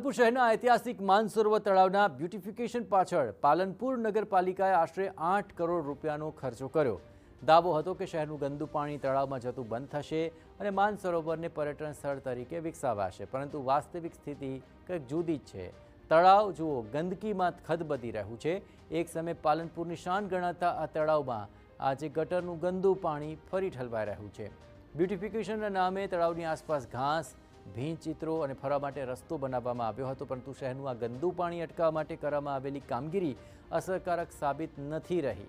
પાલનપુર શહેરના ઐતિહાસિક માનસરોવર તળાવના બ્યુટિફિકેશન પાછળ પાલનપુર નગરપાલિકાએ આશરે 8 કરોડ રૂપિયાનો ખર્ચો કર્યો। દાવો હતો કે શહેરનું ગંદુ પાણી તળાવમાં જતું બંધ થશે અને માનસરોવરને પર્યટન સ્થળ તરીકે વિકસાવાશે, પરંતુ વાસ્તવિક સ્થિતિ કંઈક જુદી જ છે। તળાવ જુઓ, ગંદકીમાં ખદબદી રહ્યું છે। એક સમયે પાલનપુરની શાન ગણાતા આ તળાવમાં આજે ગટરનું ગંદુ પાણી ફરી ઠલવાઈ રહ્યું છે। બ્યુટિફિકેશનના નામે તળાવની આસપાસ ઘાસ, ભીંત ચિત્રો અને ફરવા માટે રસ્તો બનાવવામાં આવ્યો હતો, પરંતુ શહેરનું આ ગંદુ પાણી અટકાવવા માટે કરવામાં આવેલી કામગીરી અસરકારક સાબિત નથી રહી।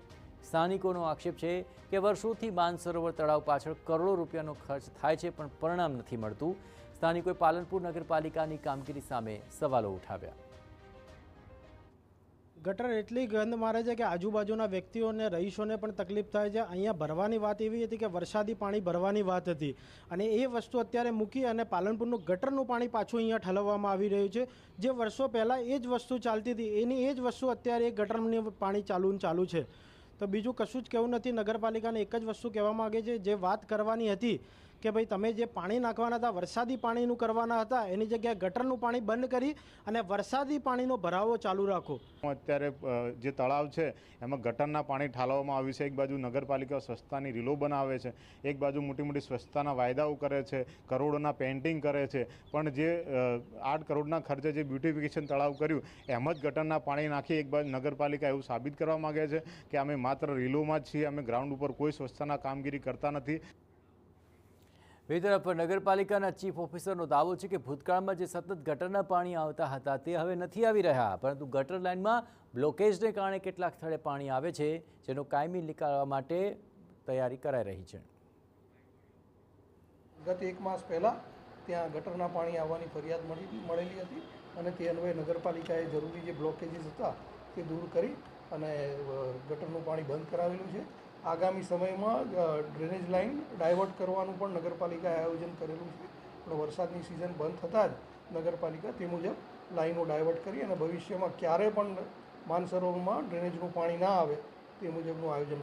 સ્થાનિકોનો આક્ષેપ છે કે વર્ષોથી માનસરોવર તળાવ પાછળ કરોડો રૂપિયાનો ખર્ચ થાય છે, પણ પરિણામ નથી મળતું। સ્થાનિકોએ પાલનપુર નગરપાલિકાની કામગીરી સામે સવાલો ઉઠાવ્યા। ગટર એટલી ગંધ મારે છે કે આજુબાજુના વ્યક્તિઓને, રહીશોને પણ તકલીફ થાય છે। અહીંયા ભરવાની વાત એવી હતી કે વરસાદી પાણી ભરવાની વાત હતી અને એ વસ્તુ અત્યારે મૂકી અને પાલનપુરનું ગટરનું પાણી પાછું અહીંયા ઠલવવામાં આવી રહ્યું છે। જે વર્ષો પહેલાં એ જ વસ્તુ ચાલતી હતી, એની એ જ વસ્તુ અત્યારે એ ગટરનું પાણી ચાલુ છે। તો બીજું કશું જ કહેવું નથી। નગરપાલિકાને એક જ વસ્તુ કહેવા માગે છે, જે વાત કરવાની હતી કે ભાઈ તમે જે પાણી નાખવાના હતા, વરસાદી પાણીનું કરવાના હતા, એની જગ્યાએ ગટરનું પાણી બંધ કરી અને વરસાદી પાણીનો ભરાવો ચાલુ રાખો। અત્યારે જે તળાવ છે એમાં ગટરના પાણી ઠાલવવામાં આવ્યું છે। એક બાજુ નગરપાલિકા સ્વચ્છતાની રીલો બનાવે છે, એક બાજુ મોટી મોટી સ્વચ્છતાના વાયદાઓ કરે છે, કરોડોના પેઇન્ટિંગ કરે છે, પણ જે 8 કરોડના ખર્ચે જે બ્યુટિફિકેશન તળાવ કર્યું એમ જ ગટરના પાણી નાખી એક બાજુ નગરપાલિકા એવું સાબિત કરવા માગે છે કે અમે માત્ર રીલોમાં જ છીએ, અમે ગ્રાઉન્ડ ઉપર કોઈ સ્વચ્છતાના કામગીરી કરતા નથી। બીજી તરફ નગરપાલિકાના ચીફ ઓફિસરનો દાવો છે કે ભૂતકાળમાં જે સતત ગટરના પાણી આવતા હતા તે હવે નથી આવી રહ્યા, પરંતુ ગટર લાઇનમાં બ્લોકેજને કારણે કેટલાક સ્થળે પાણી આવે છે, જેનો કાયમી નિકાલ માટે તૈયારી કરાઈ રહી છે। ગત 1 માસ પહેલાં ત્યાં ગટરના પાણી આવવાની ફરિયાદ મળેલી હતી અને તે અન્વયે નગરપાલિકાએ જરૂરી જે બ્લોકેજીસ હતા તે દૂર કરી અને ગટરનું પાણી બંધ કરાવેલું છે। આગામી સમયમાં ડ્રેનેજ લાઇન ડાયવર્ટ કરવાનું પણ નગરપાલિકાએ આયોજન કરેલું છે, પણ વરસાદની સિઝન બંધ થતાં જ નગરપાલિકા તે મુજબ લાઇનો ડાયવર્ટ કરી અને ભવિષ્યમાં ક્યારે પણ માનસરોવરમાં ડ્રેનેજનું પાણી ના આવે તે મુજબનું આયોજન